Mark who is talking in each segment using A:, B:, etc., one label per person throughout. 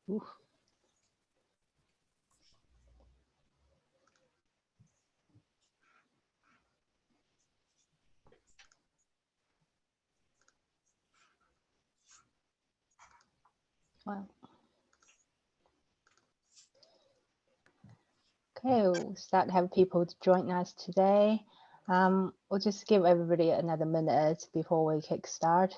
A: Ooh. Wow. Okay, we'll start to have people to join us today. We'll just give everybody another minute before we kick start.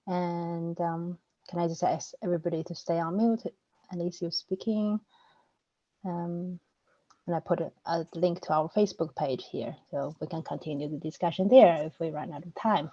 A: And can I just ask everybody to stay on mute, at least you're speaking. And I put a link to our Facebook page here, so we can continue the discussion there if we run out of time.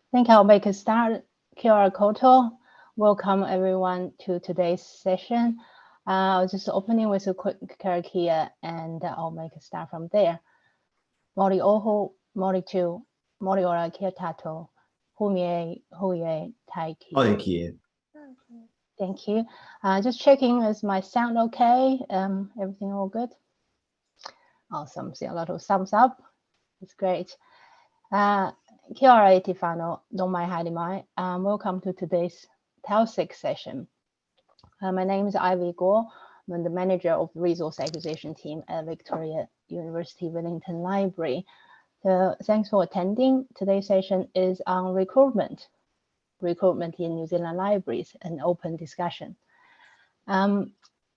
A: I think I'll make a start. Kia ora koutou. Welcome everyone to today's session. I'll just opening with a quick karakia and I'll make a start from there. Mori oho, mori tu, mori ora kia tato, humie, huye, taiki. Thank you. Just checking, is my sound okay? Everything all good? Awesome. See a lot of thumbs up. It's great. Kia ora e te whānau, nō mai haere mai. Welcome to today's TEU SIG session. My name is Ivy Gore. I'm the manager of the resource acquisition team at University of Wellington Library. So thanks for attending. Today's session is on recruitment in New Zealand libraries, an open discussion. I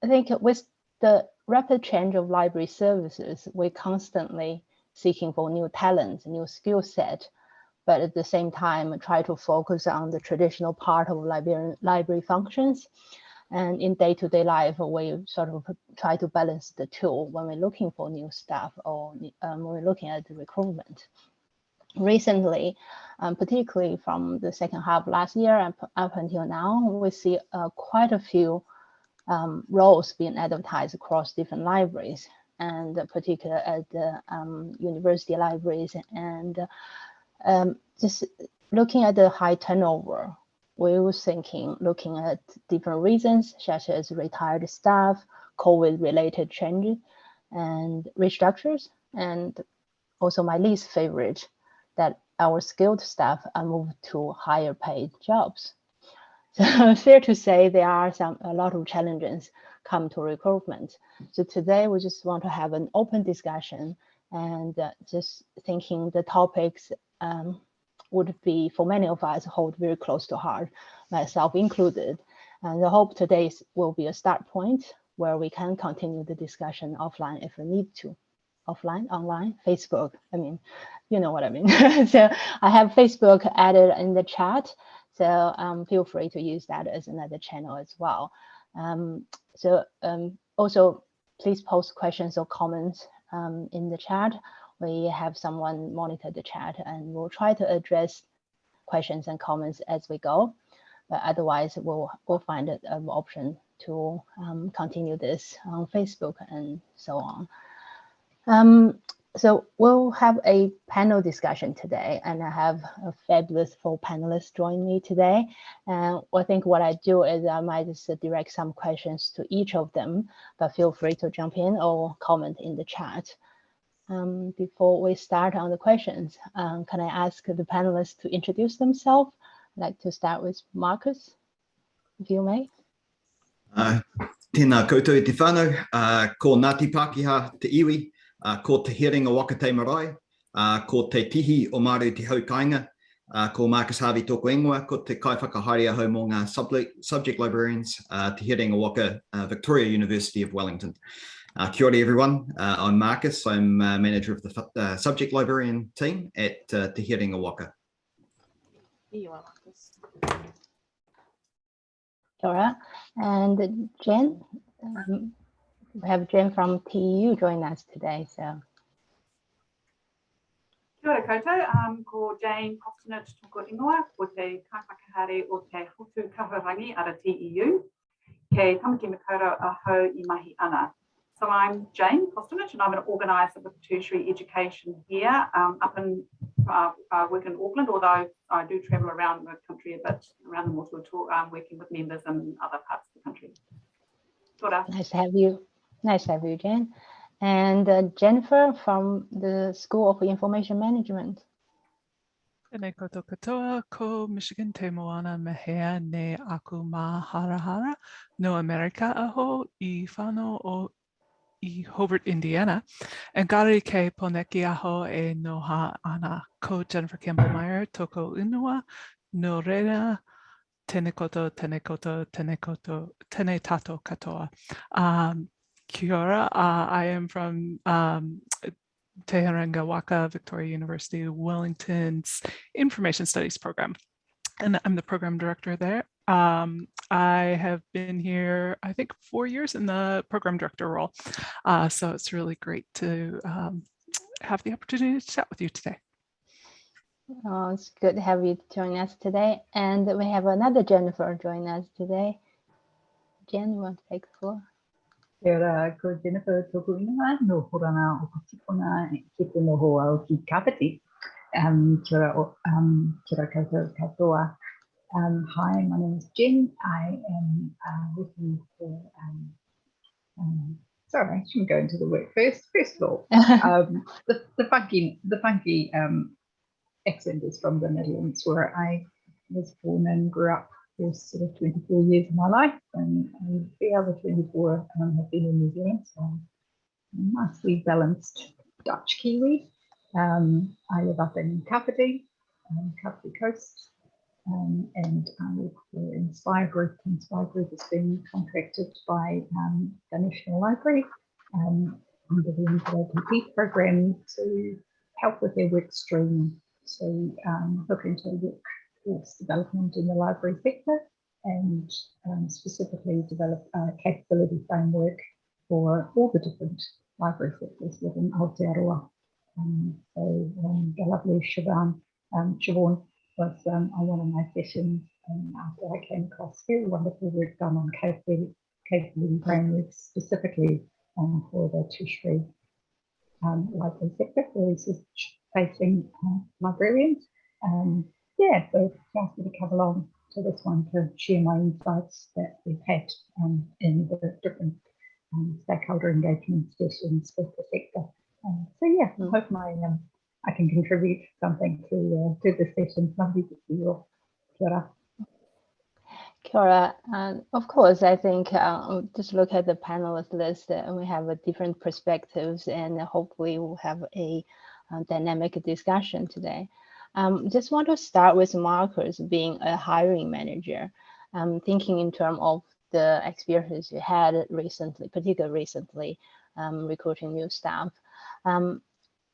A: think with the rapid change of library services, we're constantly seeking for new talent, new skill set, but at the same time, try to focus on the traditional part of library functions. And in day-to-day life, we sort of try to balance the two when we're looking for new staff or when we're looking at the recruitment. Recently, particularly from the second half of last year and up until now, we see quite a few roles being advertised across different libraries, and particularly at the university libraries. And just looking at the high turnover, we were looking at different reasons, such as retired staff, COVID-related changes, and restructures, and also my least favorite, that our skilled staff are moved to higher paid jobs. So fair to say there are a lot of challenges come to recruitment. So today we just want to have an open discussion and just thinking the topics would be, for many of us, hold very close to heart, myself included. And I hope today will be a start point where we can continue the discussion offline if we need to. Offline, online, Facebook, I mean, you know what I mean. So I have Facebook added in the chat, so feel free to use that as another channel as well. Also, please post questions or comments in the chat. We have someone monitor the chat, and we'll try to address questions and comments as we go. But otherwise, we'll find an option to continue this on Facebook and so on. So we'll have a panel discussion today, and I have a fabulous full panelists join me today. And I think what I do is I might just direct some questions to each of them, but feel free to jump in or comment in the chat. Before we start on the questions, can I ask the panelists to introduce themselves? I'd like to start with Marcus, if you may.
B: Tēnā koutou e te whānau, ko Ngāti Pākehā te iwi, ko te Herenga Waka te marae, ko te tihi o Māru te haukainga, ko Marcus Harvey tōku ingoa, ko te kaiwhakahaere ahau mō ngā subject librarians, te Herenga Waka, Victoria University of Wellington. Kia ora everyone, I'm Marcus, I'm manager of the subject librarian team at te Herenga Waka.
C: Here you are, Marcus.
A: Kia ora. And Jen, we have Jen from TEU joining us today. So.
C: Kia ora koutou, ko Jane Kostanich toko ingoa, ko te kaiwhakahare o te hotu kahurangi at a TEU, ke tamaki makaurau ahau I mahi ana. So I'm Jane Kostanich and I'm an organiser with tertiary education here, work in Auckland, although I do travel around the country a bit, around the Motu tour, working with members in other parts of the country. Kia ora.
A: Nice to have you. Nice to have you, Jen. And Jennifer from the School of Information Management.
D: Tēnei koutou katoa, ko Michigan te moana mehea ne aku mā harahara no America aho I whānau o I Hobart, Indiana. Engari ke poneki aho e noha ana ko Jennifer Campbell-Meier toko inua no reira tēnei koutou, tēnei koutou, tēnei koutou, tēnei tato katoa. Kia ora, I am from Te Herenga Waka, Victoria University of Wellington's Information Studies program, and I'm the program director there. I have been here, I think, 4 years in the program director role, so it's really great to have the opportunity to chat with you today.
A: Oh, it's good to have you join us today. And we have another Jennifer join us today. Jen, you want to take the floor?
E: Kia ora, ko Jennifer toko ingoa, no horana o ka tipuna ki te noho au ki Kapiti. Kia ora koutou katoa. Hi, my name is Jen. I am working for, sorry, I shouldn't go into the work first. First of all, the funky accent is from the Netherlands, where I was born and grew up for sort of 24 years of my life, and the other 24 have been in New Zealand, so nicely balanced Dutch Kiwi. I live up in Kapiti, Kapiti Coast, and I work for Inspire Group. Inspire Group has been contracted by the National Library under the NZLPP program to help with their work stream, so looking to workforce development in the library sector, and specifically develop a capability framework for all the different library sectors within Aotearoa. So the lovely Siobhan was on one of my sessions, and after I came across very wonderful work done on capability frameworks specifically for the tertiary library sector, for research-facing librarians. Yeah, so it's asked me to come along to this one to share my insights that we've had in the different stakeholder engagement sessions with the sector. So yeah, I hope I can contribute something to the session. Lovely to see you all. Kia ora.
A: Kia ora. Of course, I think just look at the panelist list, and we have different perspectives, and hopefully we'll have a dynamic discussion today. Just want to start with Marcus being a hiring manager, thinking in terms of the experience you had recently, particularly recently, recruiting new staff.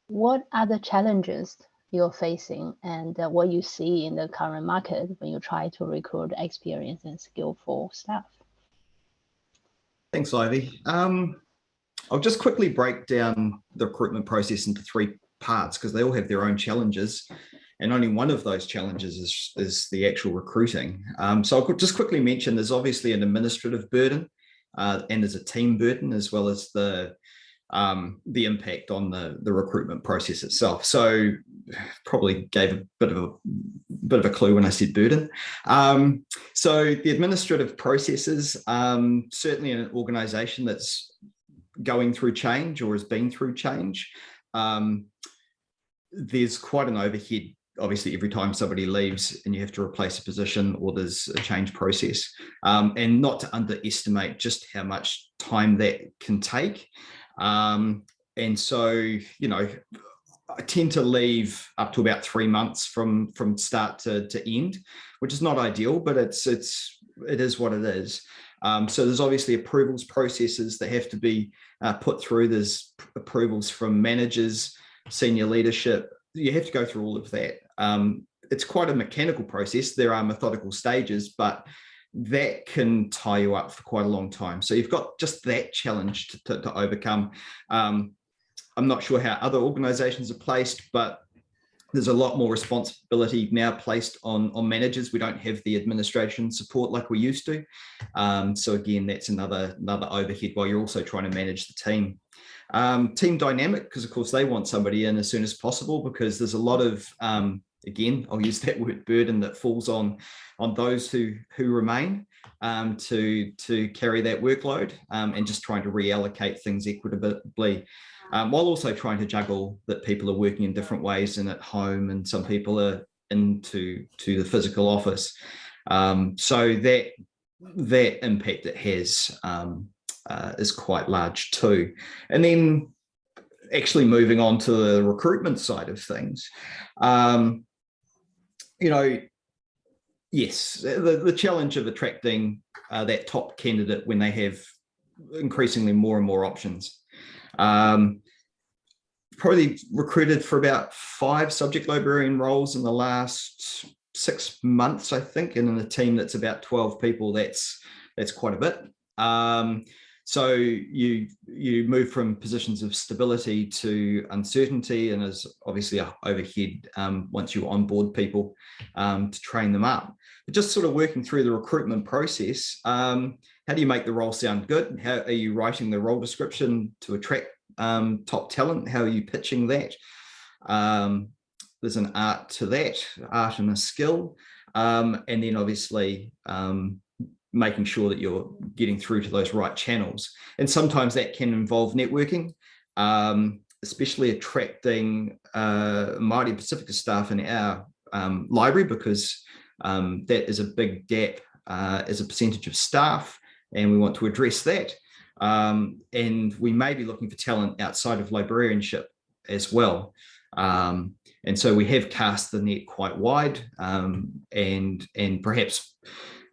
A: What are the challenges you're facing, and what you see in the current market when you try to recruit experienced and skillful staff?
B: Thanks, Ivy. I'll just quickly break down the recruitment process into 3 parts, because they all have their own challenges, and only one of those challenges is the actual recruiting. So I'll just quickly mention there's obviously an administrative burden, and there's a team burden, as well as the impact on the recruitment process itself. So probably gave a bit of a clue when I said burden. So the administrative processes, certainly in an organisation that's going through change or has been through change, there's quite an overhead. Obviously, every time somebody leaves and you have to replace a position, or there's a change process, and not to underestimate just how much time that can take. And so, you know, I tend to leave up to about 3 months from start to end, which is not ideal, but it is what it is. So there's obviously approvals processes that have to be put through. There's approvals from managers, senior leadership. You have to go through all of that. It's quite a mechanical process. There are methodical stages, but that can tie you up for quite a long time. So you've got just that challenge to overcome. I'm not sure how other organizations are placed, but there's a lot more responsibility now placed on managers. We don't have the administration support like we used to. So again, that's another overhead while you're also trying to manage the team. Team dynamic, because of course they want somebody in as soon as possible, because there's a lot of, again, I'll use that word, burden that falls on those who remain to carry that workload, and just trying to reallocate things equitably. While also trying to juggle that people are working in different ways and at home, and some people are into the physical office. So that impact it has is quite large too. And then actually moving on to the recruitment side of things, you know, yes, the challenge of attracting that top candidate when they have increasingly more and more options. Probably recruited for about 5 subject librarian roles in the last 6 months, I think, and in a team that's about 12 people, that's quite a bit. So you move from positions of stability to uncertainty, and there's obviously a overhead once you onboard people to train them up. But just sort of working through the recruitment process, how do you make the role sound good? How are you writing the role description to attract top talent? How are you pitching that? There's an art to that, art and a skill, and then obviously making sure that you're getting through to those right channels. And sometimes that can involve networking, especially attracting Māori Pacifica staff in our library, because that is a big gap as a percentage of staff, and we want to address that. And we may be looking for talent outside of librarianship as well. And so we have cast the net quite wide, and perhaps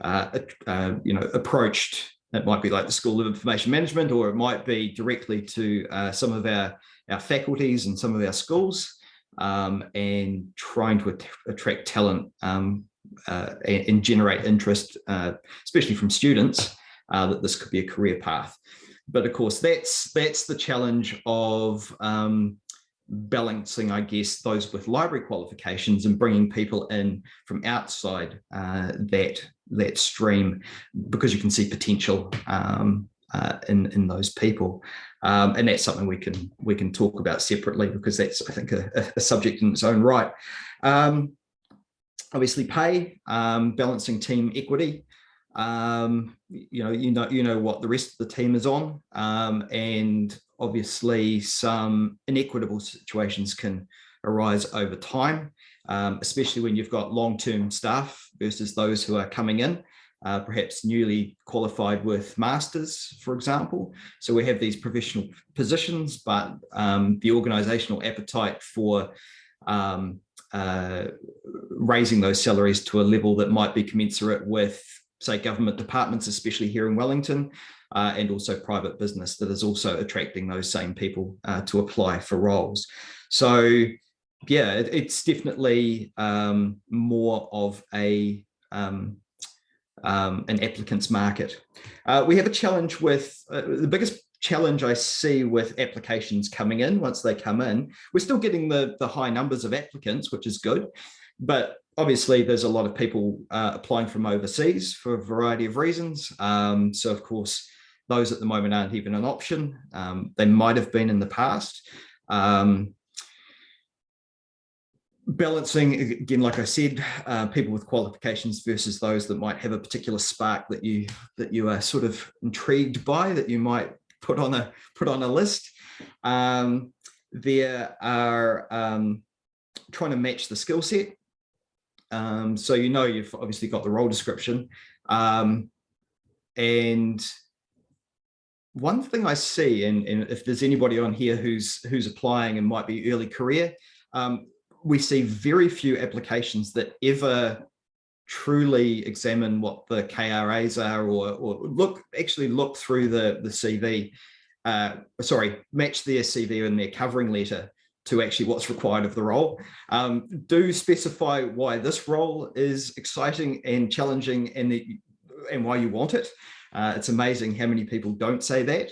B: approached, it might be like the School of Information Management, or it might be directly to some of our faculties and some of our schools, and trying to attract talent and generate interest, especially from students, that this could be a career path. But of course, that's the challenge of balancing, I guess, those with library qualifications and bringing people in from outside that stream, because you can see potential in those people, and that's something we can talk about separately, because that's, I think, a subject in its own right. Obviously, pay, balancing team equity. You know what the rest of the team is on, and obviously some inequitable situations can arise over time, especially when you've got long-term staff versus those who are coming in, perhaps newly qualified with masters, for example. So we have these professional positions, but the organisational appetite for raising those salaries to a level that might be commensurate with, say, government departments, especially here in Wellington, and also private business that is also attracting those same people to apply for roles. So yeah, it's definitely more of an applicant's market. We have a challenge with, the biggest challenge I see with applications coming in, once they come in, we're still getting the high numbers of applicants, which is good, but obviously there's a lot of people applying from overseas for a variety of reasons. So of course, those at the moment aren't even an option. They might have been in the past. Balancing, again, like I said, people with qualifications versus those that might have a particular spark that you are sort of intrigued by, that you might put on a list. There are trying to match the skill set. So you've obviously got the role description, and one thing I see, and if there's anybody on here who's applying and might be early career, we see very few applications that ever truly examine what the KRAs are, or actually look through the CV, match their CV and their covering letter to actually what's required of the role. Do specify why this role is exciting and challenging, and and why you want it. It's amazing how many people don't say that.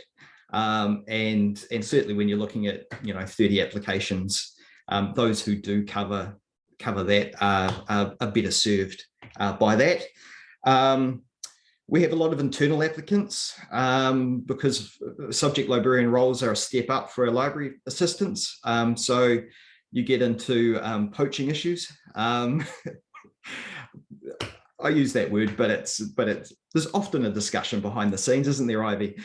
B: And certainly when you're looking at 30 applications, those who do cover that are better served by that. We have a lot of internal applicants because subject librarian roles are a step up for our library assistants. So you get into poaching issues. I use that word, but there's often a discussion behind the scenes, isn't there, Ivy?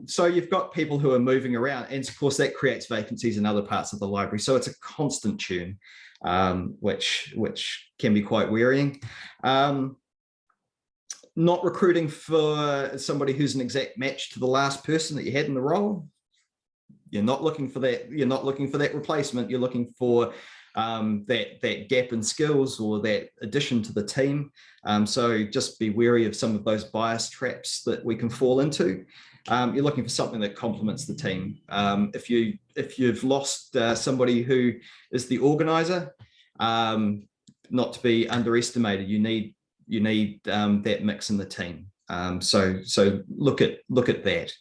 B: So you've got people who are moving around, and of course that creates vacancies in other parts of the library. So it's a constant churn, which can be quite wearying. Not recruiting for somebody who's an exact match to the last person that you had in the role. You're not looking for that. You're not looking for that replacement. You're looking for that gap in skills or that addition to the team. So just be wary of some of those bias traps that we can fall into. You're looking for something that complements the team. If you've lost somebody who is the organizer, not to be underestimated, you need that mix in the team. So look at that.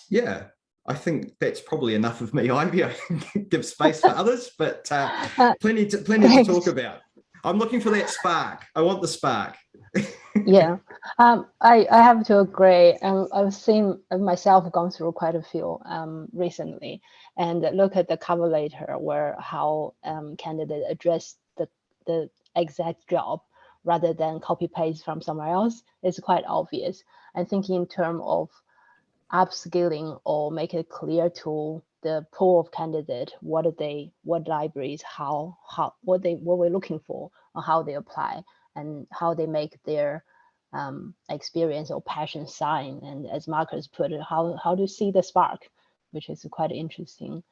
B: Yeah. I think that's probably enough of me, Ivy. I can give space for others, but plenty to talk about. I'm looking for that spark. I want the spark.
A: Yeah, I have to agree. I've seen myself gone through quite a few recently, and look at the cover letter where how candidate address the exact job rather than copy paste from somewhere else. It's quite obvious. I'm thinking in terms of upskilling or make it clear to the pool of candidate what libraries, what we're looking for, or how they apply, and how they make their experience or passion shine. And as Marcus put it, how to see the spark, which is quite interesting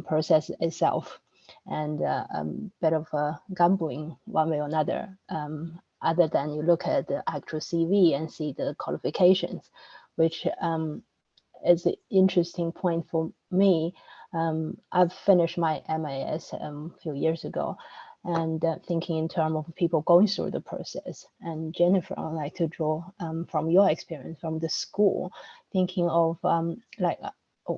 A: process itself, and a bit of a gambling one way or another. Other than you look at the actual CV and see the qualifications, which is an interesting point for me. I've finished my MAS a few years ago, and thinking in terms of people going through the process. And Jennifer, I'd like to draw from your experience from the school, thinking of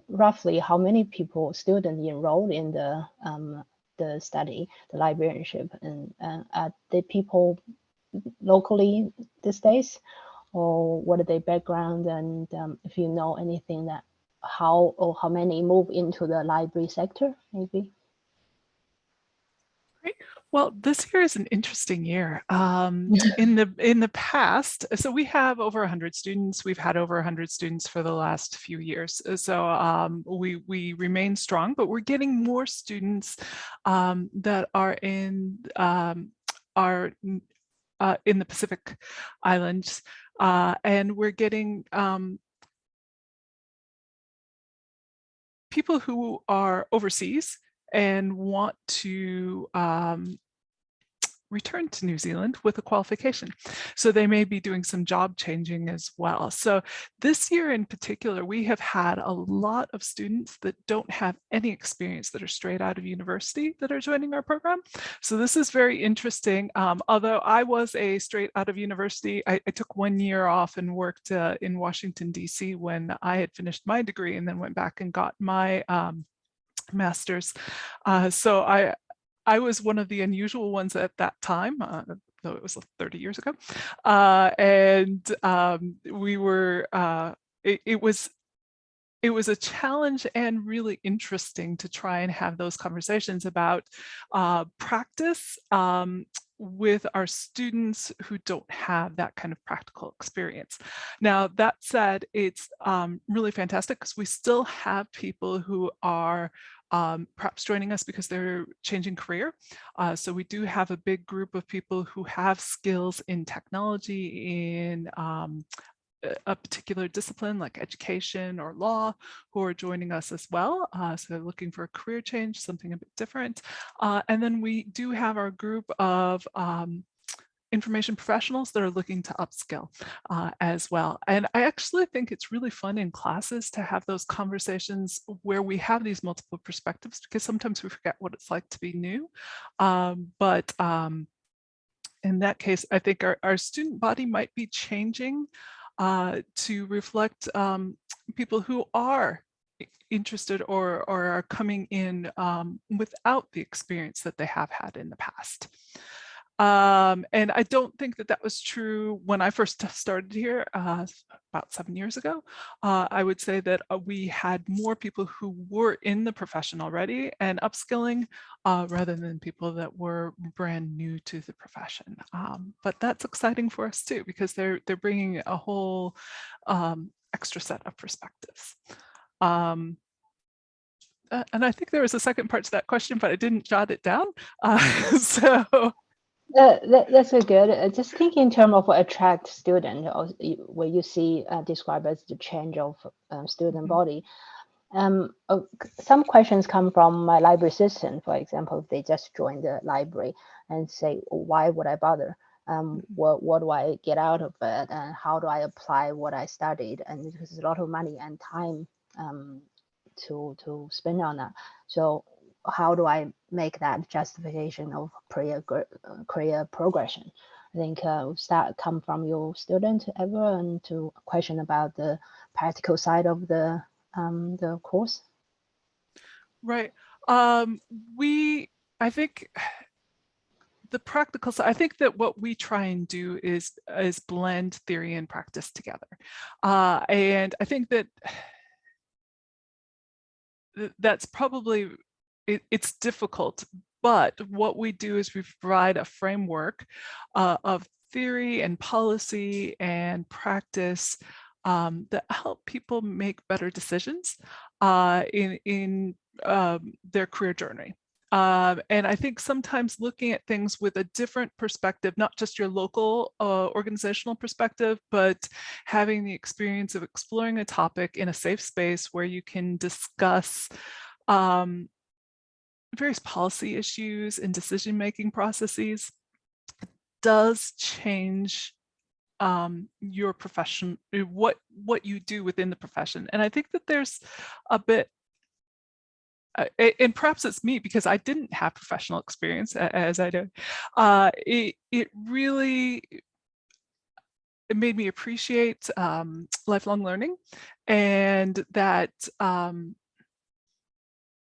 A: roughly how many students enrolled in the study, the librarianship, and are the people locally these days, or what are their background, and if you know anything that how many move into the library sector, maybe.
D: Great. Well, this year is an interesting year. In the past, so we have over 100 students. We've had over 100 students for the last few years. So we remain strong, but we're getting more students that are in the Pacific Islands, and we're getting people who are overseas and want to return to New Zealand with a qualification. So they may be doing some job changing as well. So this year in particular, we have had a lot of students that don't have any experience, that are straight out of university, that are joining our program. So this is very interesting. Although I was a straight out of university, I took 1 year off and worked in Washington, DC when I had finished my degree, and then went back and got my master's. So I was one of the unusual ones at that time, though it was 30 years ago. We were, it was a challenge and really interesting to try and have those conversations about practice with our students who don't have that kind of practical experience. Now, that said, it's really fantastic because we still have people who are perhaps joining us because they're changing career. So we do have a big group of people who have skills in technology, in a particular discipline like education or law, who are joining us as well. So they're looking for a career change, something a bit different. And then we do have our group of information professionals that are looking to upskill as well. And I actually think it's really fun in classes to have those conversations where we have these multiple perspectives, because sometimes we forget what it's like to be new. in that case, I think our student body might be changing to reflect people who are interested or are coming in without the experience that they have had in the past. And I don't think that that was true when I first started here about 7 years ago. I would say that we had more people who were in the profession already and upskilling rather than people that were brand new to the profession. But that's exciting for us too, because they're bringing a whole extra set of perspectives. And I think there was a second part to that question, but I didn't jot it down. So.
A: That's a good. Just thinking in terms of what attract student, or where you see described as the change of student body. Some questions come from my library assistant, for example, if they just joined the library and say, why would I bother? What do I get out of it, and how do I apply what I studied? And there's a lot of money and time to spend on that. So how do I make that justification of career progression? I think come from your student ever, and to question about the practical side of the course.
D: Right. I think the practical side, I think that what we try and do is blend theory and practice together. And I think that that's probably, it's difficult, but what we do is we provide a framework of theory and policy and practice that help people make better decisions in their career journey. And I think sometimes looking at things with a different perspective, not just your local organizational perspective, but having the experience of exploring a topic in a safe space where you can discuss various policy issues and decision-making processes does change your profession, what you do within the profession. And I think that there's a bit, and perhaps it's me because I didn't have professional experience as I did. It really, it made me appreciate lifelong learning, and that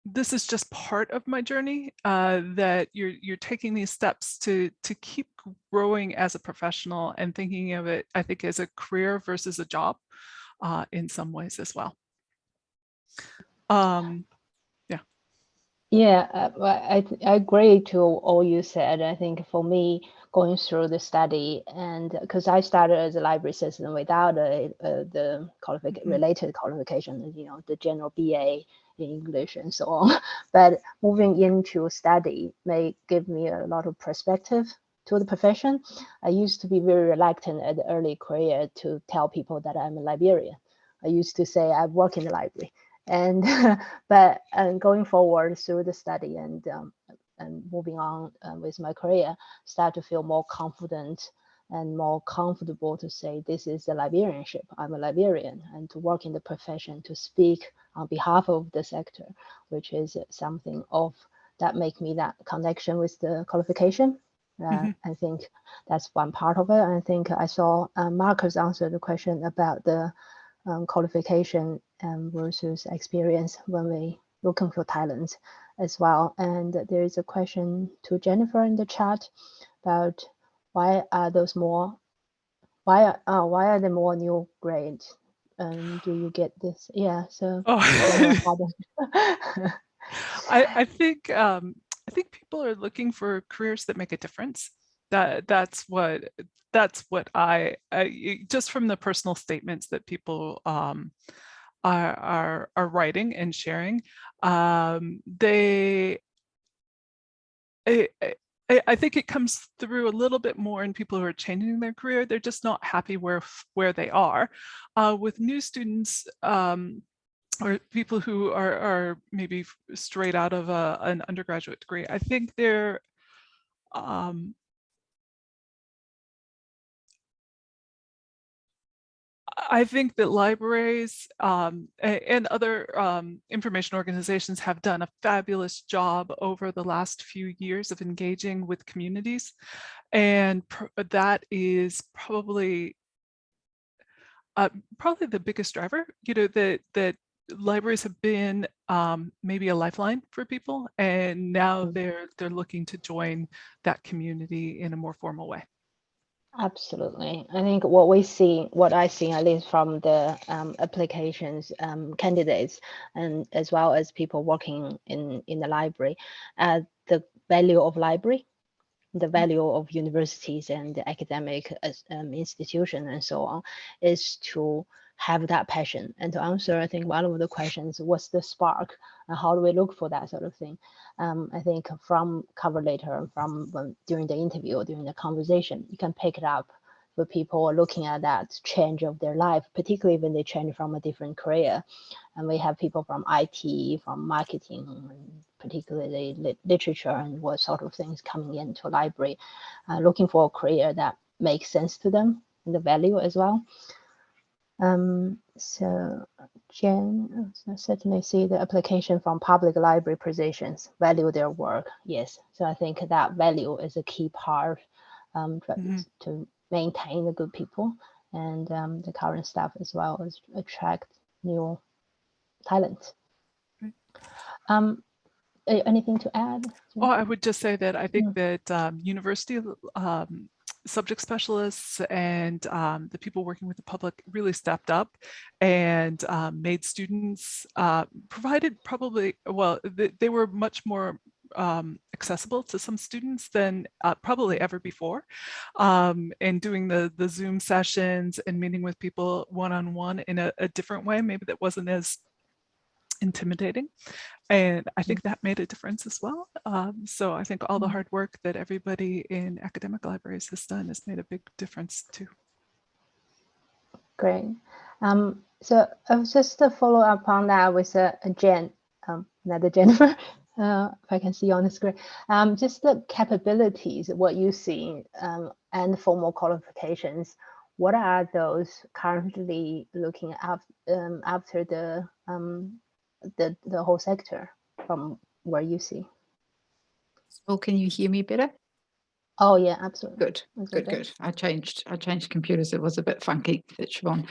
D: this is just part of my journey, that you're taking these steps to keep growing as a professional and thinking of it, I think, as a career versus a job in some ways as well.
A: Yeah, I agree to all you said. I think for me, going through the study, and because I started as a library assistant without the related qualification, you know, the general BA in English and so on, but moving into study may give me a lot of perspective to the profession. I used to be very reluctant at the early career to tell people that I'm a librarian. I used to say I work in the library. And but going forward through the study and moving on with my career, start to feel more confident and more comfortable to say this is the librarianship. I'm a librarian, and to work in the profession, to speak on behalf of the sector, which is something of that make me that connection with the qualification. I think that's one part of it. I think I saw Marcus answer the question about the qualification versus experience when we looking for talent as well. And there is a question to Jennifer in the chat about why are those more, why are they more new grade? Do you get this? Yeah, so
D: I think people are looking for careers that make a difference. That's what I just from the personal statements that people are writing and sharing. I think it comes through a little bit more in people who are changing their career. They're just not happy where they are. With new students, or people who are maybe straight out of an undergraduate degree, I think they're I think that libraries and other information organizations have done a fabulous job over the last few years of engaging with communities. And that is probably the biggest driver, that libraries have been maybe a lifeline for people. And now they're looking to join that community in a more formal way.
A: Absolutely. I think what I see, at least from the applications, candidates, and as well as people working in the library, the value of library, the value of universities and the academic institution and so on, is to have that passion. And to answer, I think one of the questions, what's the spark and how do we look for that sort of thing? I think from cover letter, from during the interview, during the conversation, you can pick it up for people looking at that change of their life, particularly when they change from a different career. And we have people from IT, from marketing, and particularly literature and what sort of things coming into a library, looking for a career that makes sense to them and the value as well. So Jen, I certainly see the application from public library positions, value their work. Yes, so I think that value is a key part to maintain the good people and the current staff as well as attract new talent. Anything to add?
D: Oh, I would just say that I think that university subject specialists and the people working with the public really stepped up and made students, provided probably, well, they were much more accessible to some students than probably ever before, and doing the Zoom sessions and meeting with people one-on-one in a different way, maybe that wasn't as intimidating. And I think that made a difference as well. So I think all the hard work that everybody in academic libraries has done has made a big difference too.
A: Great. So I was just to follow up on that with a Jen, another Jennifer, if I can see on the screen. Just the capabilities, what you see, and formal qualifications. What are those currently looking at after the whole sector from where you see?
E: Well, can you hear me better?
A: Oh yeah, absolutely.
E: Good. I changed computers. It was a bit funky, Siobhan.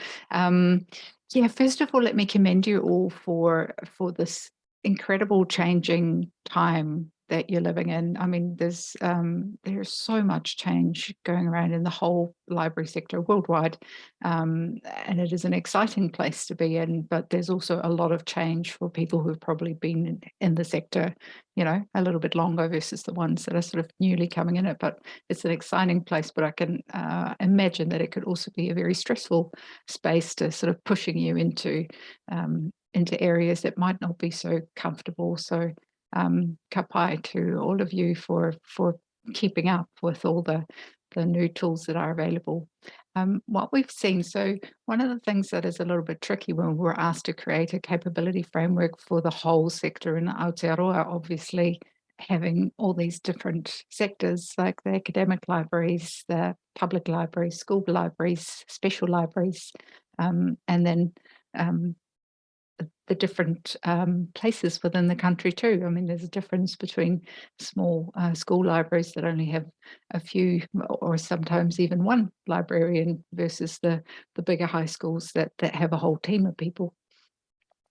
E: Yeah, first of all, let me commend you all for this incredible changing time that you're living in. I mean, there's so much change going around in the whole library sector worldwide, and it is an exciting place to be in, but there's also a lot of change for people who've probably been in the sector, a little bit longer versus the ones that are sort of newly coming in it. But it's an exciting place, but I can imagine that it could also be a very stressful space to sort of pushing you into areas that might not be so comfortable. So ka pai to all of you for keeping up with all the new tools that are available. What we've seen, so one of the things that is a little bit tricky when we're asked to create a capability framework for the whole sector in Aotearoa, obviously having all these different sectors like the academic libraries, the public libraries, school libraries, special libraries, and then the different places within the country too. I mean, there's a difference between small school libraries that only have a few or sometimes even one librarian versus the bigger high schools that have a whole team of people.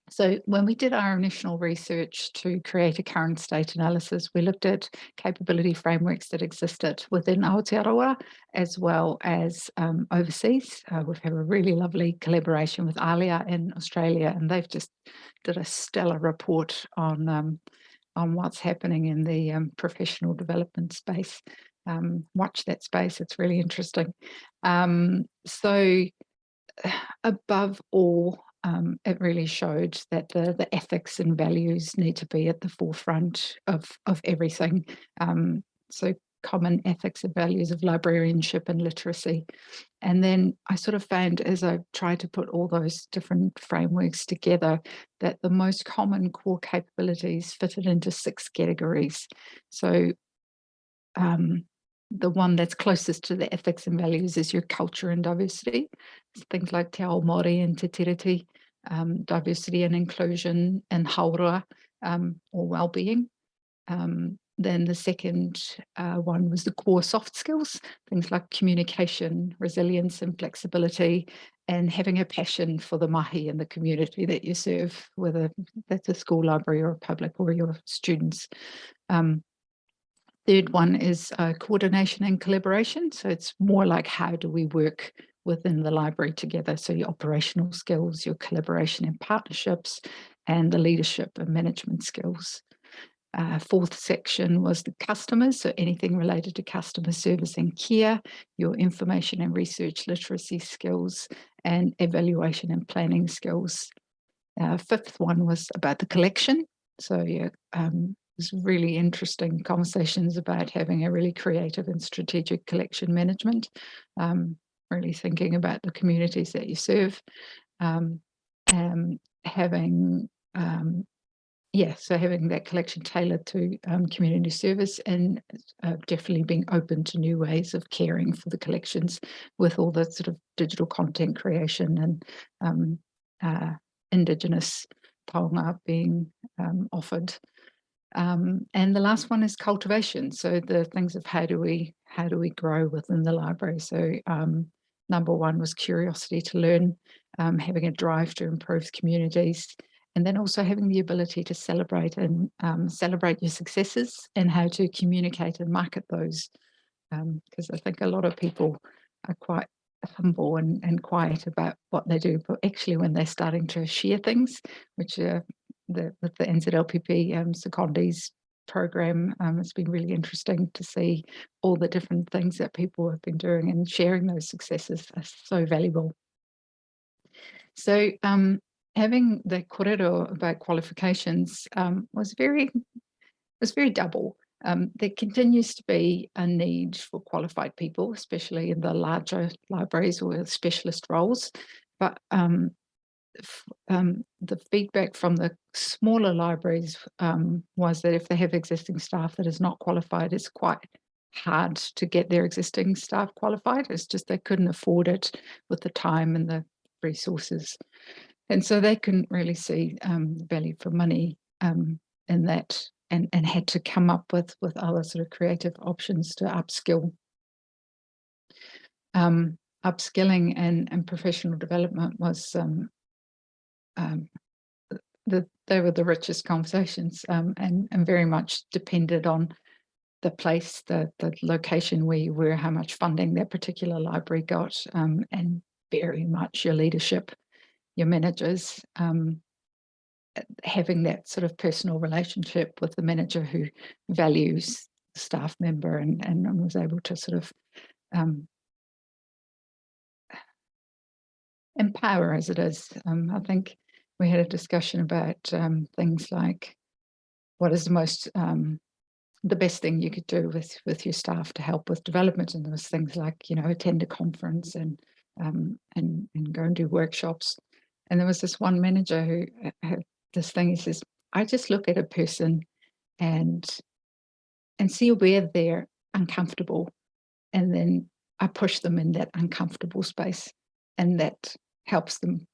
E: So when we did our initial research to create a current state analysis, we looked at capability frameworks that existed within Aotearoa as well as overseas. We've had a really lovely collaboration with ALIA in Australia, and they've just did a stellar report on what's happening in the professional development space. Watch that space, it's really interesting. So above all, it really showed that the ethics and values need to be at the forefront of everything. So common ethics and values of librarianship and literacy. And then I sort of found, as I tried to put all those different frameworks together, that the most common core capabilities fitted into 6 categories. So the one that's closest to the ethics and values is your culture and diversity. It's things like te ao Māori and te tiriti, diversity and inclusion, and haurua, or well-being. Then the second one was the core soft skills, things like communication, resilience and flexibility, and having a passion for the mahi and the community that you serve, whether that's a school library or a public or your students. Third one is coordination and collaboration. So it's more like, how do we work within the library together? So your operational skills, your collaboration and partnerships, and the leadership and management skills. Fourth section was the customers, so anything related to customer service and care, your information and research literacy skills, and evaluation and planning skills. Fifth one was about the collection. So yeah, it was really interesting conversations about having a really creative and strategic collection management, really thinking about the communities that you serve, having having that collection tailored to community service, and definitely being open to new ways of caring for the collections with all the sort of digital content creation and Indigenous taonga being offered. And the last one is cultivation. So the things of how do we grow within the library. So number one was curiosity to learn, having a drive to improve communities, and then also having the ability to celebrate and celebrate your successes and how to communicate and market those. Because I think a lot of people are quite humble and quiet about what they do, but actually when they're starting to share things, which with the NZLPP Secondis program, it's been really interesting to see all the different things that people have been doing, and sharing those successes are so valuable. So having the kōrero about qualifications was very double. There continues to be a need for qualified people, especially in the larger libraries or specialist roles. But the feedback from the smaller libraries was that if they have existing staff that is not qualified, it's quite hard to get their existing staff qualified. It's just they couldn't afford it with the time and the resources. And so they couldn't really see value for money in that, and had to come up with other sort of creative options to upskill. Upskilling and professional development was they were the richest conversations, and very much depended on the place, the location where you were, how much funding that particular library got, and very much your leadership, your managers, having that sort of personal relationship with the manager who values the staff member and was able to sort of empower as it is. I think we had a discussion about things like what is the best thing you could do with your staff to help with development, and there was things like, you know, attend a conference and go and do workshops. And there was this one manager who had this thing, he says, I just look at a person and see where they're uncomfortable, and then I push them in that uncomfortable space, and that helps them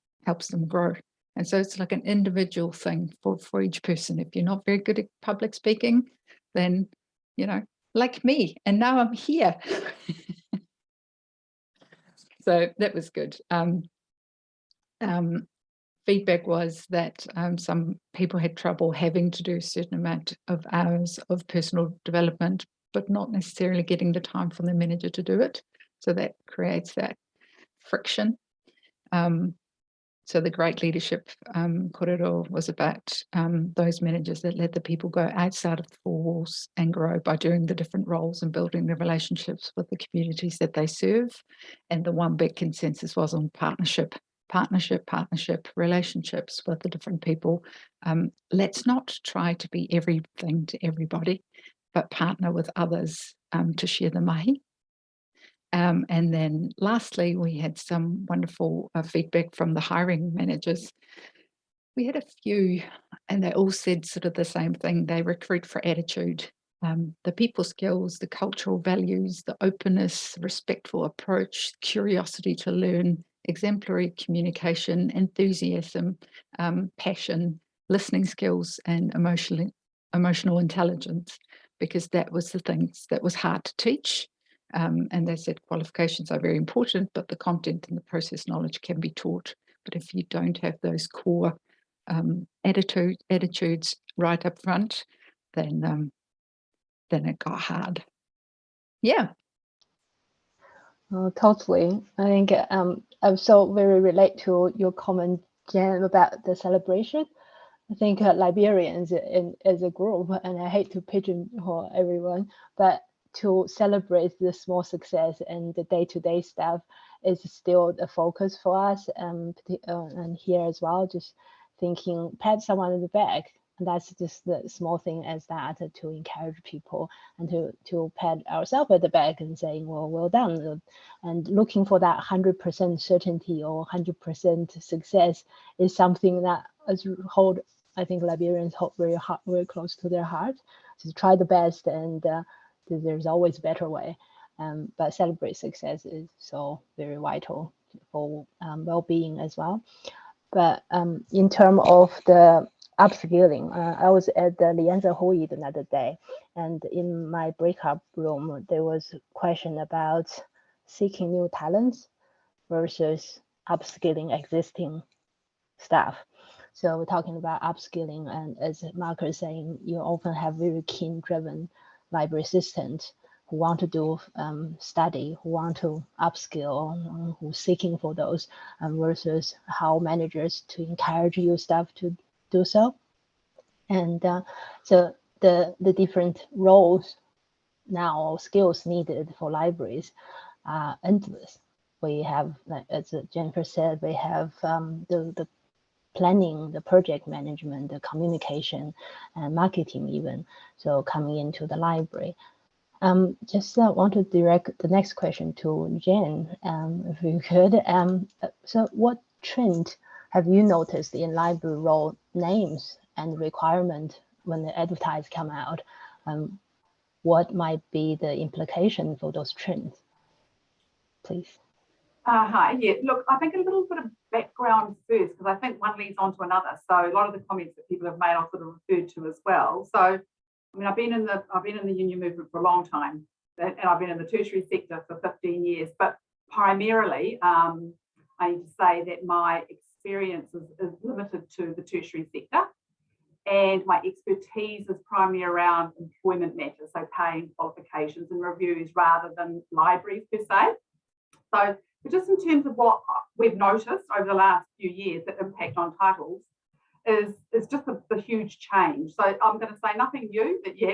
E: grow. And so it's like an individual thing for each person. If you're not very good at public speaking, then, you know, like me, and now I'm here. So that was good. Feedback was that some people had trouble having to do a certain amount of hours of personal development, but not necessarily getting the time from the manager to do it. So that creates that friction. So the great leadership kōrero was about those managers that let the people go outside of the four walls and grow by doing the different roles and building the relationships with the communities that they serve. And the one big consensus was on partnership, relationships with the different people. Let's not try to be everything to everybody, but partner with others to share the mahi. And then lastly, we had some wonderful feedback from the hiring managers. We had a few, and they all said sort of the same thing. They recruit for attitude, the people skills, the cultural values, the openness, respectful approach, curiosity to learn, exemplary communication, enthusiasm, passion, listening skills, and emotional intelligence, because that was the things that was hard to teach. And they said qualifications are very important, but the content and the process knowledge can be taught. But if you don't have those core attitudes right up front, then it got hard. Yeah.
A: Totally. I think I so very relate to your comment, Jen, about the celebration. I think Liberians as a group, and I hate to pigeonhole everyone, but to celebrate the small success and the day-to-day stuff is still the focus for us. And here as well, just thinking, pat someone on the back. And that's just the small thing as that to encourage people and to pat ourselves at the back and saying, well done. And looking for that 100% certainty or 100% success is something that as hold, I think Liberians hold very close to their heart. To try the best, and there's always a better way. But celebrate success is so very vital for well-being as well. But in terms of the upskilling, I was at the LIANZA Hui the other day, and in my breakout room, there was a question about seeking new talents versus upskilling existing staff. So we're talking about upskilling, and as Mark is saying, you often have very keen driven library assistants who want to do study, who want to upskill, who's seeking for those, versus how managers to encourage your staff to do so. And so the different roles now or skills needed for libraries are endless. We have, as Jennifer said, we have the planning, the project management, the communication, and marketing even. So coming into the library. Just want to direct the next question to Jen, if you could. So what trend have you noticed in library role names and requirement when the advertise come out? What might be the implication for those trends? Please.
C: Hi, yeah, look, I think a little bit of background first, because I think one leads on to another. So a lot of the comments that people have made I've sort of referred to as well. So, I mean, I've been in the union movement for a long time, and I've been in the tertiary sector for 15 years, but primarily, I need to say that my experience is limited to the tertiary sector, and my expertise is primarily around employment matters, so paying, qualifications and reviews rather than libraries per se. So, but just in terms of what we've noticed over the last few years, the impact on titles is just a huge change. So I'm going to say nothing new that you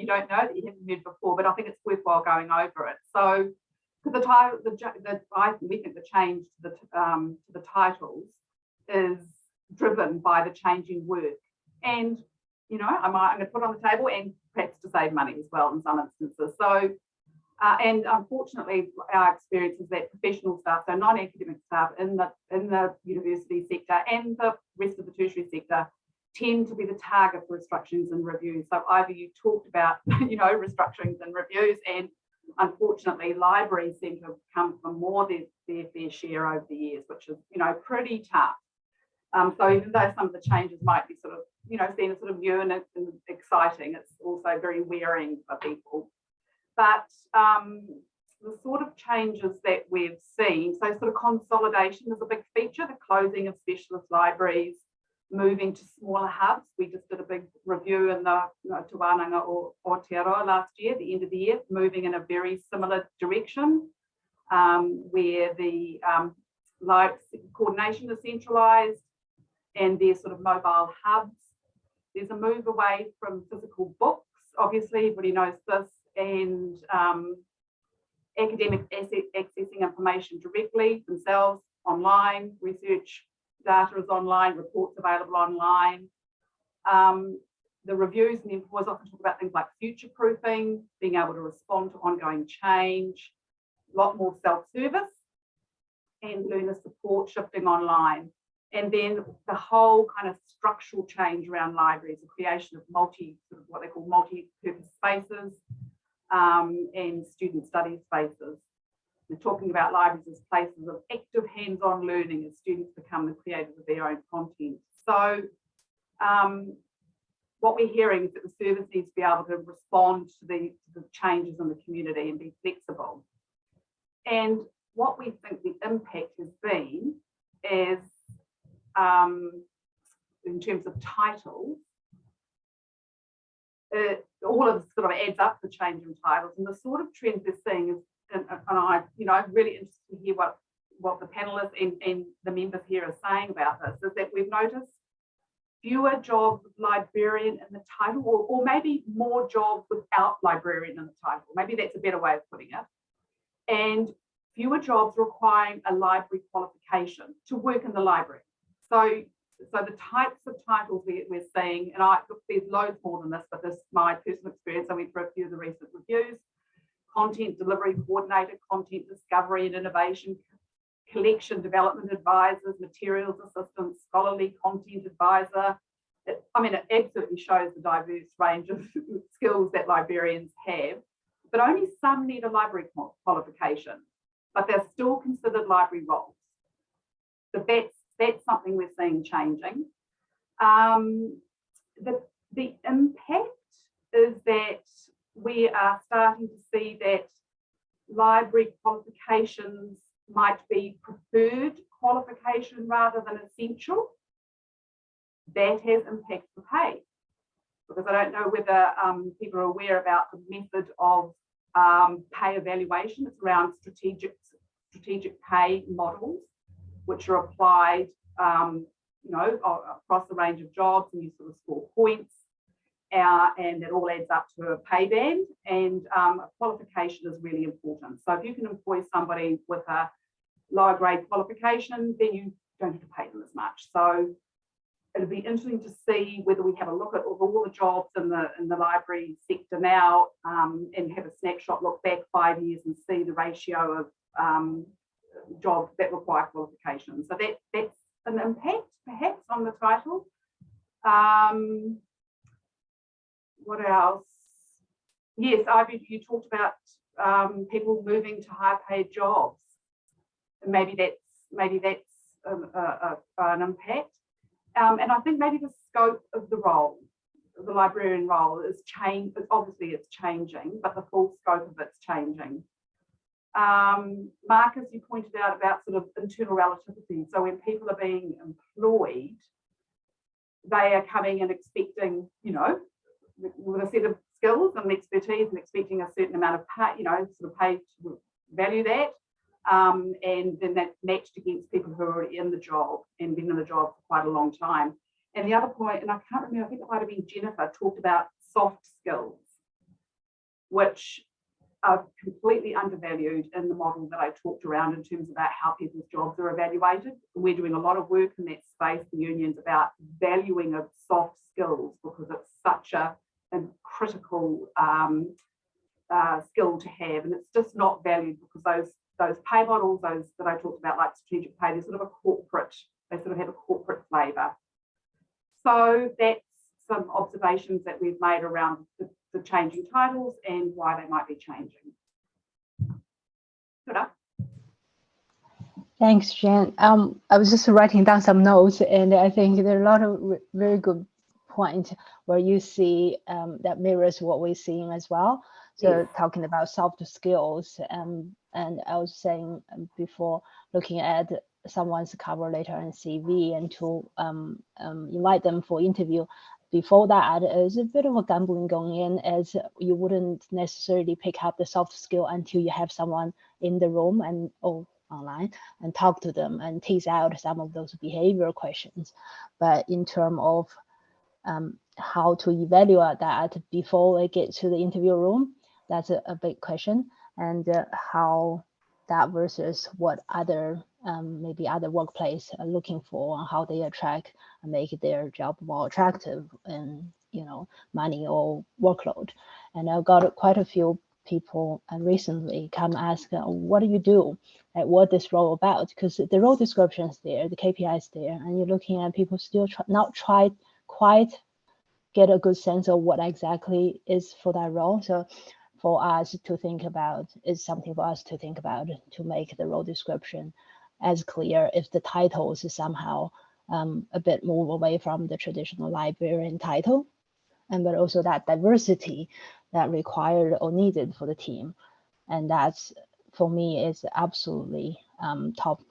C: don't know, that you haven't heard before, but I think it's worthwhile going over it. So, because we think the change to the titles is driven by the changing work, and I'm going to put on the table, and perhaps to save money as well in some instances. So. And unfortunately, our experience is that professional staff, so non-academic staff in the university sector and the rest of the tertiary sector, tend to be the target for restructurings and reviews. So either you talked about, restructurings and reviews, and unfortunately, libraries seem to have come from more than their fair share over the years, which is, pretty tough. So even though some of the changes might be sort of, seen as sort of new and exciting, it's also very wearing for people. But the sort of changes that we've seen, so sort of consolidation is a big feature, the closing of specialist libraries, moving to smaller hubs. We just did a big review in the Tuananga or Aotearoa last year, at the end of the year, moving in a very similar direction, where the coordination is centralised and there's sort of mobile hubs. There's a move away from physical books, obviously, everybody knows this, and academic accessing information directly themselves online, research data is online, reports available online. The reviews and the employers often talk about things like future-proofing, being able to respond to ongoing change, a lot more self-service, and learner support shifting online. And then the whole kind of structural change around libraries, the creation of what they call multi-purpose spaces and student study spaces. We're talking about libraries as places of active hands-on learning as students become the creators of their own content. So what we're hearing is that the service needs to be able to respond to the changes in the community and be flexible. And what we think the impact has been is, in terms of titles, all of this sort of adds up the change in titles, and the sort of trends we're seeing is, and I'm really interested to hear what the panelists and the members here are saying about this, is that we've noticed fewer jobs with librarian in the title, or maybe more jobs without librarian in the title. Maybe that's a better way of putting it. And fewer jobs requiring a library qualification to work in the library. So the types of titles we're seeing, and there's loads more than this, but this is my personal experience. I went through a few of the recent reviews: content delivery coordinator, content discovery and innovation, collection development advisors, materials assistants, scholarly content advisor. It absolutely shows the diverse range of skills that librarians have, but only some need a library qualification, but they're still considered library roles. So that's something we're seeing changing. The impact is that we are starting to see that library qualifications might be preferred qualification rather than essential. That has impacted the pay, because I don't know whether people are aware about the method of pay evaluation. It's around strategic pay models, which are applied across a range of jobs, and you sort of score points, and it all adds up to a pay band, and qualification is really important. So if you can employ somebody with a lower grade qualification, then you don't have to pay them as much. So it'll be interesting to see whether we have a look at all the jobs in the library sector now, and have a snapshot look back 5 years and see the ratio of jobs that require qualifications. So that's an impact perhaps on the title. What else? Yes, Ivy, you talked about people moving to higher paid jobs. And maybe that's an impact. And I think maybe the scope of the role, the librarian role, is changed. Obviously, it's changing, but the full scope of it's changing. Marcus, you pointed out about sort of internal relativity. So when people are being employed, they are coming and expecting, with a set of skills and expertise, and expecting a certain amount of pay, sort of pay to value that. And then that's matched against people who are already in the job and been in the job for quite a long time. And the other point, and I can't remember, I think it might have been Jennifer, talked about soft skills, which are completely undervalued in the model that I talked around in terms about how people's jobs are evaluated. We're doing a lot of work in that space, the unions, about valuing of soft skills, because it's such a critical skill to have, and it's just not valued, because those pay models, those that I talked about, like strategic pay, they're sort of they sort of have a corporate flavour. So that's some observations that we've made around the changing titles and why they might be changing.
A: Thanks, Jen. I was just writing down some notes, and I think there are a lot of very good points where you see that mirrors what we're seeing as well. So yes. Talking about soft skills, and I was saying before, looking at someone's cover letter and CV, and to invite them for interview. Before that, there's a bit of a gambling going in, as you wouldn't necessarily pick up the soft skill until you have someone in the room and online and talk to them and tease out some of those behavioral questions. But in terms of how to evaluate that before they get to the interview room, that's a big question. And how that versus what other maybe other workplace are looking for, and how they attract and make their job more attractive, and money or workload. And I've got quite a few people recently come ask, what do you do? What this role about? Because the role description is there, the KPI is there, and you're looking at people still not quite get a good sense of what exactly is for that role. So for us to think about, is something for us to think about to make the role description as clear if the titles is somehow a bit move away from the traditional librarian title, and but also that diversity that required or needed for the team. And that's, for me, is absolutely top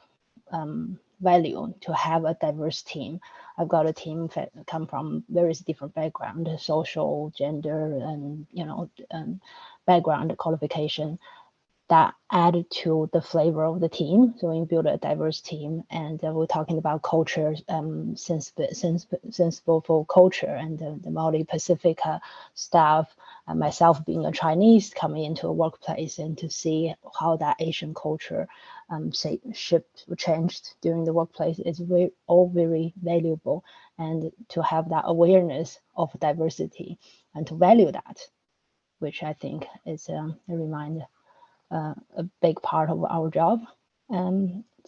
A: value to have a diverse team. I've got a team that come from various different backgrounds, social, gender, and background qualification, that add to the flavor of the team. So we build a diverse team, and we're talking about culture, sensible for culture, and the Maori-Pacific staff, and myself being a Chinese coming into a workplace and to see how that Asian culture changed during the workplace is all very valuable. And to have that awareness of diversity and to value that, which I think is a reminder. A big part of our job.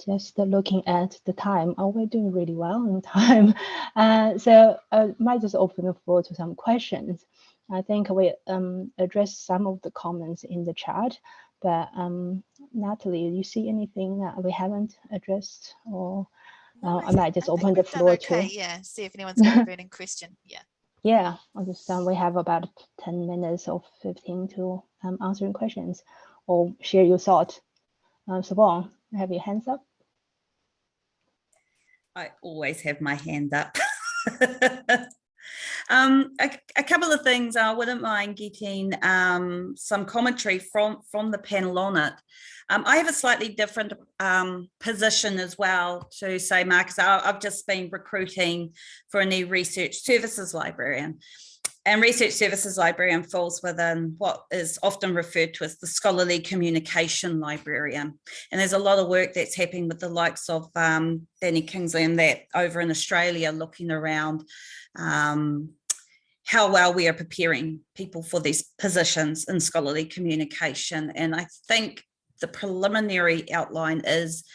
A: Just looking at the time, we're doing really well on time. So I might just open the floor to some questions. I think we addressed some of the comments in the chat, but Natalie, do you see anything that we haven't addressed? Or
F: No,
A: I might just open the floor to.
F: Yeah, see if anyone's got a burning question. Yeah.
A: Yeah, I'll just we have about 10 minutes or 15 to answering questions or share your thought. Siobhan, have your hands up?
G: I always have my hand up. A couple of things. I wouldn't mind getting some commentary from the panel on it. I have a slightly different position as well to say, Marcus. I've just been recruiting for a new research services librarian. And research services librarian falls within what is often referred to as the scholarly communication librarian. And there's a lot of work that's happening with the likes of Danny Kingsley and that over in Australia, looking around how well we are preparing people for these positions in scholarly communication. And I think the preliminary outline is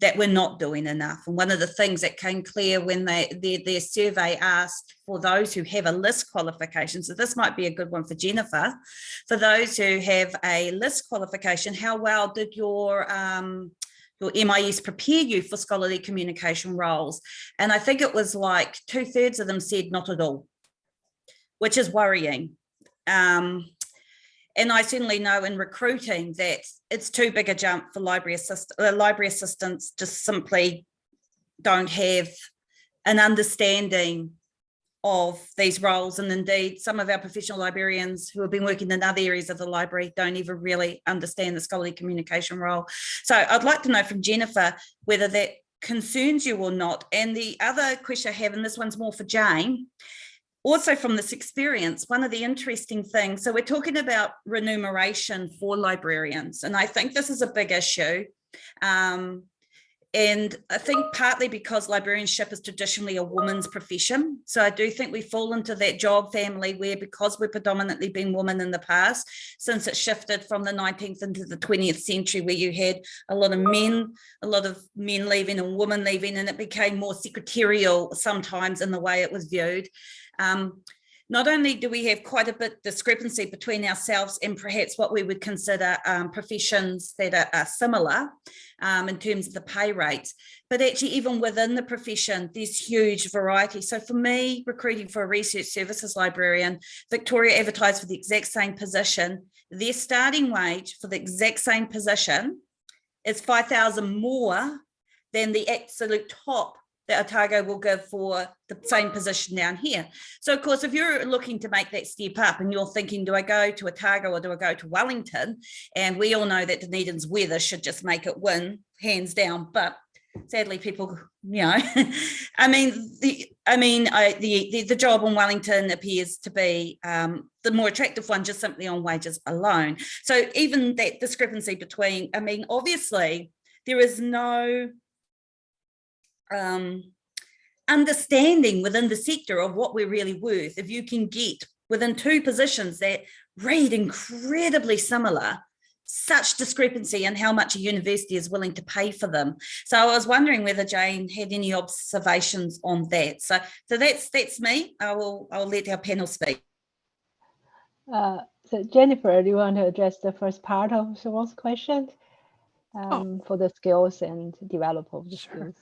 G: that we're not doing enough. And one of the things that came clear when their survey asked for those who have a LIST qualification, so this might be a good one for Jennifer, for those who have a LIST qualification, how well did your MIS prepare you for scholarly communication roles? And I think it was like 2/3 of them said not at all, which is worrying. And I certainly know in recruiting that it's too big a jump for library assistants just simply don't have an understanding of these roles. And indeed, some of our professional librarians who have been working in other areas of the library don't even really understand the scholarly communication role. So I'd like to know from Jennifer whether that concerns you or not. And the other question I have, and this one's more for Jane, also from this experience, one of the interesting things, so we're talking about remuneration for librarians, and I think this is a big issue. And I think partly because librarianship is traditionally a woman's profession. So I do think we fall into that job family where, because we've predominantly been women in the past, since it shifted from the 19th into the 20th century, where you had a lot of men leaving and women leaving, and it became more secretarial sometimes in the way it was viewed. Not only do we have quite a bit discrepancy between ourselves and perhaps what we would consider professions that are similar in terms of the pay rates, but actually even within the profession, there's huge variety. So for me, recruiting for a research services librarian, Victoria advertised for the exact same position. Their starting wage for the exact same position is $5,000 more than the absolute top that Otago will give for the same position down here. So of course, if you're looking to make that step up and you're thinking, do I go to Otago or do I go to Wellington? And we all know that Dunedin's weather should just make it win, hands down. But sadly, people, you know, the job in Wellington appears to be the more attractive one, just simply on wages alone. So even that discrepancy between, obviously there is no understanding within the sector of what we're really worth. If you can get within two positions that read incredibly similar, such discrepancy in how much a university is willing to pay for them. So I was wondering whether Jane had any observations on that. So that's me. I'll let our panel speak.
A: So Jennifer, do you want to address the first part of Siobhan's question for the skills and develop of the skills?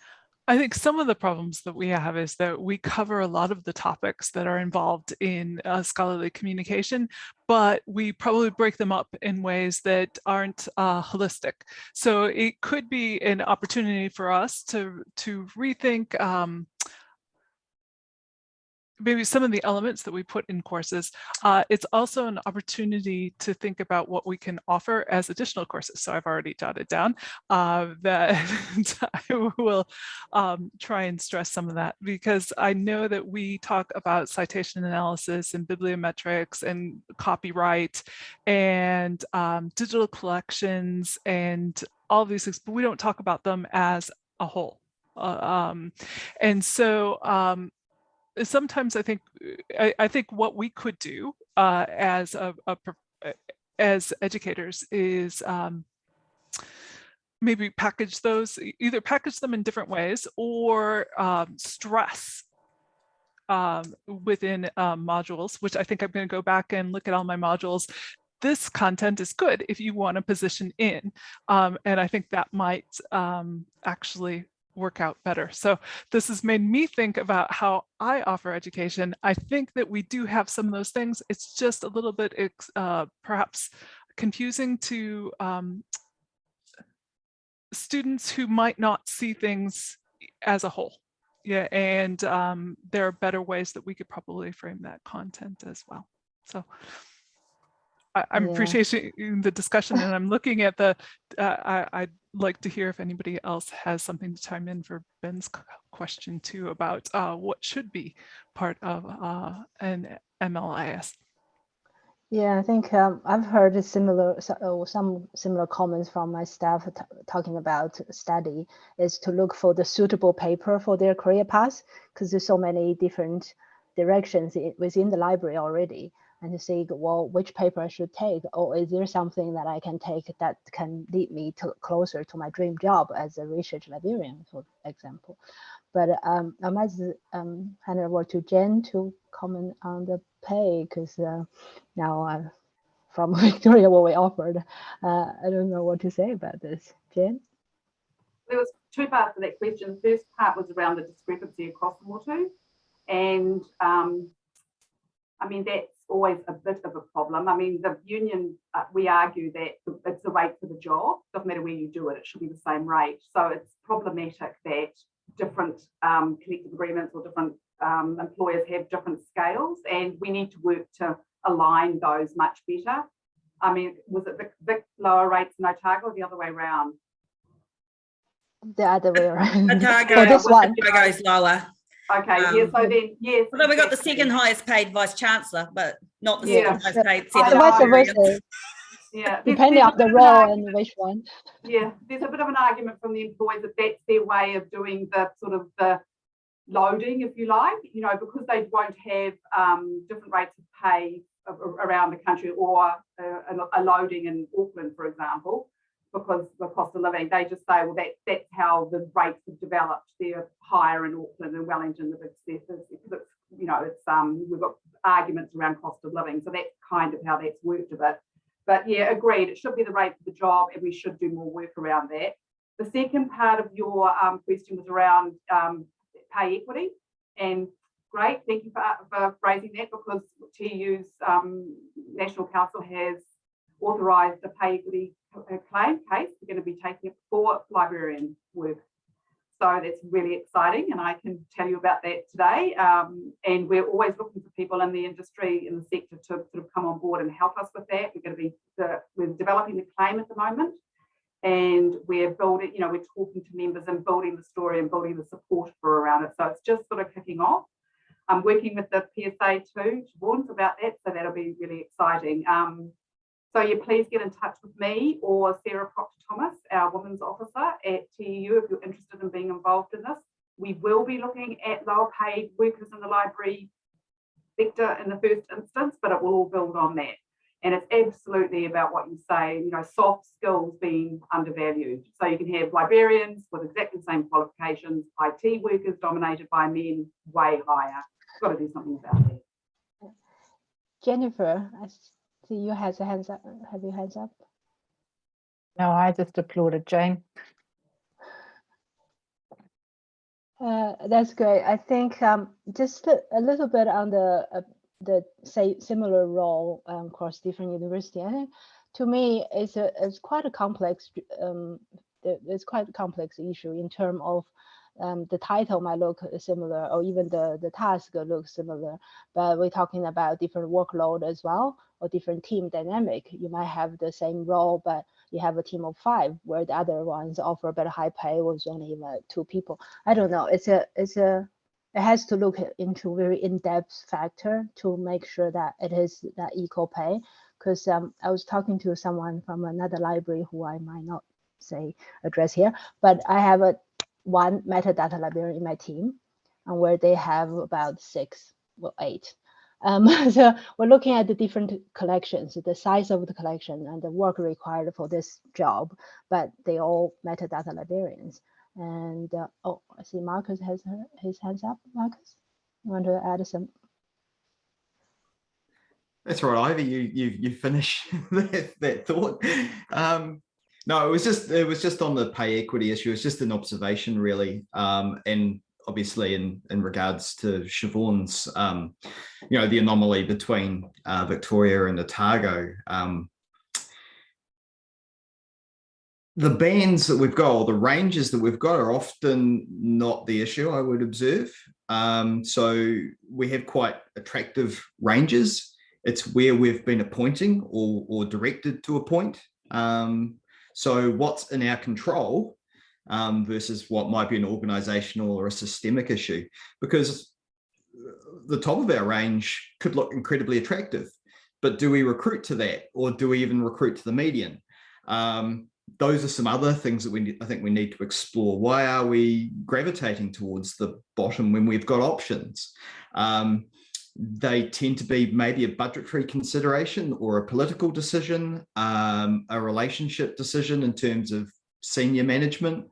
D: I think some of the problems that we have is that we cover a lot of the topics that are involved in scholarly communication, but we probably break them up in ways that aren't holistic. So it could be an opportunity for us to rethink maybe some of the elements that we put in courses. It's also an opportunity to think about what we can offer as additional courses. So I've already jotted down that I will try and stress some of that, because I know that we talk about citation analysis and bibliometrics and copyright and digital collections and all these things, but we don't talk about them as a whole. And so sometimes I think what we could do as educators is maybe package those, either package them in different ways or stress within modules, which I think I'm going to go back and look at all my modules. This content is good if you want a position in, and I think that might actually work out better. So this has made me think about how I offer education. I think that we do have some of those things. It's just a little bit perhaps confusing to students who might not see things as a whole. Yeah, and there are better ways that we could probably frame that content as well. So I'm appreciating the discussion, and I'm looking at the, I'd like to hear if anybody else has something to chime in for Ben's question too about what should be part of an MLIS.
A: Yeah, I think I've heard some similar comments from my staff talking about study is to look for the suitable paper for their career path, because there's so many different directions within the library already, and to see, well, which paper I should take, or is there something that I can take that can lead me closer to my dream job as a research librarian, for example. But I might hand it over to Jen to comment on the pay, because now from Victoria, what we offered, I don't know what to say about this. Jen?
C: There was two parts to that question. The first part was around the discrepancy across the two. And I mean, that's always a bit of a problem. I mean, the union, we argue that it's the rate for the job. Doesn't matter where you do it, it should be the same rate. So it's problematic that different collective agreements or different employers have different scales, and we need to work to align those much better. I mean, was it Vic lower rates in Otago or the other way around?
A: The other way around.
G: Otago,
A: for this one.
G: Otago's lower.
C: Okay, so then, yes.
G: Although we got the second highest paid vice chancellor, but not the second highest paid
A: vice versa.
C: Yeah,
A: depending on the role and which one.
C: Yeah, there's a bit of an argument from the employers that that's their way of doing the sort of the loading, if you like, you know, because they won't have different rates of pay around the country, or a loading in Auckland, for example, because the cost of living, they just say, well, that's how the rates have developed. They're higher in Auckland and Wellington, the big cities, because it's, you know, it's we've got arguments around cost of living, so that's kind of how that's worked a bit. But yeah, agreed, it should be the rate for the job, and we should do more work around that. The second part of your question was around pay equity, and great, thank you for raising that, because TEU's National Council has authorised a pay equity claim case. We're going to be taking it for librarian work. So that's really exciting, and I can tell you about that today. And we're always looking for people in the industry, in the sector, to sort of come on board and help us with that. We're going to be we're developing the claim at the moment, and we're building, you know, we're talking to members and building the story and building the support for around it. So it's just sort of kicking off. I'm working with the PSA too, to warn about that, so that'll be really exciting. So yeah, please get in touch with me or Sarah Proctor-Thomas, our Women's Officer at TEU, if you're interested in being involved in this. We will be looking at lower paid workers in the library sector in the first instance, but it will all build on that. And it's absolutely about what you say, you know, soft skills being undervalued. So you can have librarians with exactly the same qualifications, IT workers dominated by men, way higher. Got to do something about that.
A: Jennifer, I see you have your hands up. Have your hands up?
E: No, I just applauded Jane.
A: That's great. I think just a little bit on the similar role across different universities. I think to me it's quite a complex it's quite a complex issue in terms of the title might look similar, or even the task looks similar, but we're talking about different workload as well, or different team dynamic. You might have the same role, but you have a team of 5, where the other ones offer better high pay with only even 2 people. I don't know. It has to look into very in-depth factor to make sure that it is that equal pay. Because I was talking to someone from another library who I might not say address here, but I have one metadata librarian in my team, and where they have about 6 or 8. So we're looking at the different collections, the size of the collection and the work required for this job, but they all metadata librarians. And oh, I see Marcus has his hands up. Marcus, you want to add some?
B: That's right, Ivy. You finish that thought. No, it was just on the pay equity issue. It's just an observation, really, and obviously in regards to Siobhan's, you know, the anomaly between Victoria and Otago. The bands that we've got, or the ranges that we've got, are often not the issue, I would observe. So we have quite attractive ranges. It's where we've been appointing or directed to appoint. So what's in our control versus what might be an organizational or a systemic issue, because the top of our range could look incredibly attractive, but do we recruit to that, or do we even recruit to the median? Those are some other things that I think we need to explore. Why are we gravitating towards the bottom when we've got options? They tend to be maybe a budgetary consideration or a political decision, a relationship decision in terms of senior management.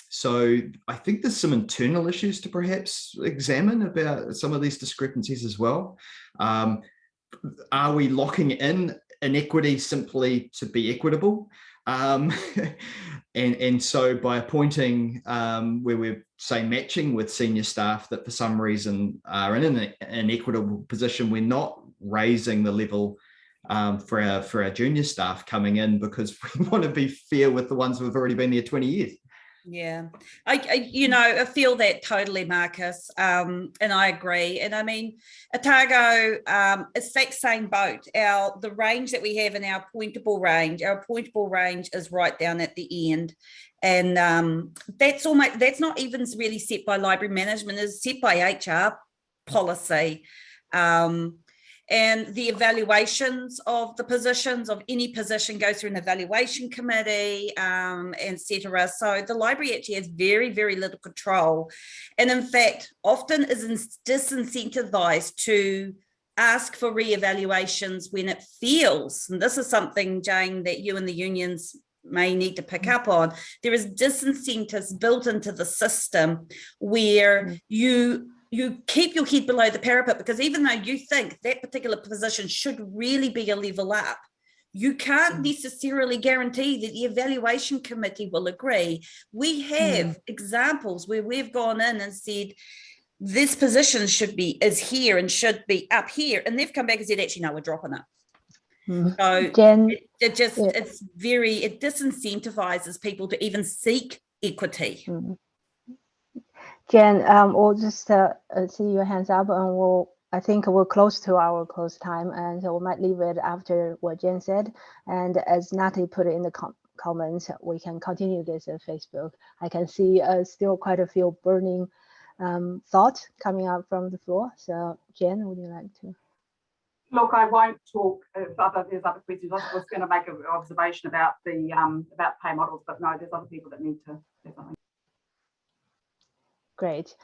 B: So I think there's some internal issues to perhaps examine about some of these discrepancies as well. Are we locking in inequity simply to be equitable? And so by appointing where we're, say, matching with senior staff that for some reason are in an equitable position, we're not raising the level for our junior staff coming in, because we want to be fair with the ones who've already been there 20 years.
G: Yeah, I feel that totally, Marcus, and I agree. And I mean, Otago, it's that same boat. The range that we have in our pointable range is right down at the end, and that's not even really set by library management; it's set by HR policy. And the evaluations of the positions of any position goes through an evaluation committee, etc. So the library actually has very, very little control, and in fact, often is disincentivized to ask for re-evaluations when it feels, and this is something, Jane, that you and the unions may need to pick up on. There is disincentives built into the system where you keep your head below the parapet, because even though you think that particular position should really be a level up, you can't necessarily guarantee that the evaluation committee will agree. We have examples where we've gone in and said, this position is here and should be up here, and they've come back and said, actually, no, we're dropping it. So
A: Jen,
G: it disincentivizes people to even seek equity.
A: Jen, we'll just see your hands up, and I think we're close to our close time, and so we might leave it after what Jen said. And as Natalie put it in the comments, we can continue this at Facebook. I can see still quite a few burning thoughts coming up from the floor. So Jen, would you like to?
C: Look, I won't talk if there's other questions. I was going to make an observation about the about pay models, but no, there's other people that need to say something.
A: Great.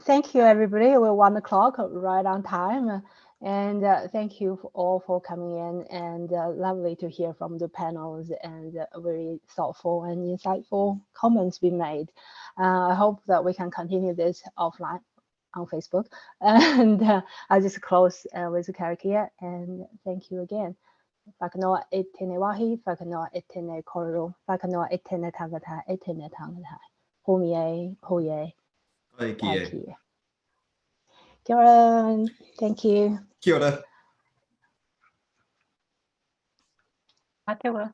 A: Thank you, everybody. We're 1 o'clock, right on time. And thank you all for coming in, and lovely to hear from the panels and very thoughtful and insightful comments we made. I hope that we can continue this offline on Facebook. And I'll just close with Karakia, and thank you again. Whakanoa e tēnei wahi, whakanoa e tēnei kororo, whakanoa e tēnei tangata, e tēnei tangata. Homie, hoye,
B: Kia
A: ora, thank you.
B: ora.
E: Atewa.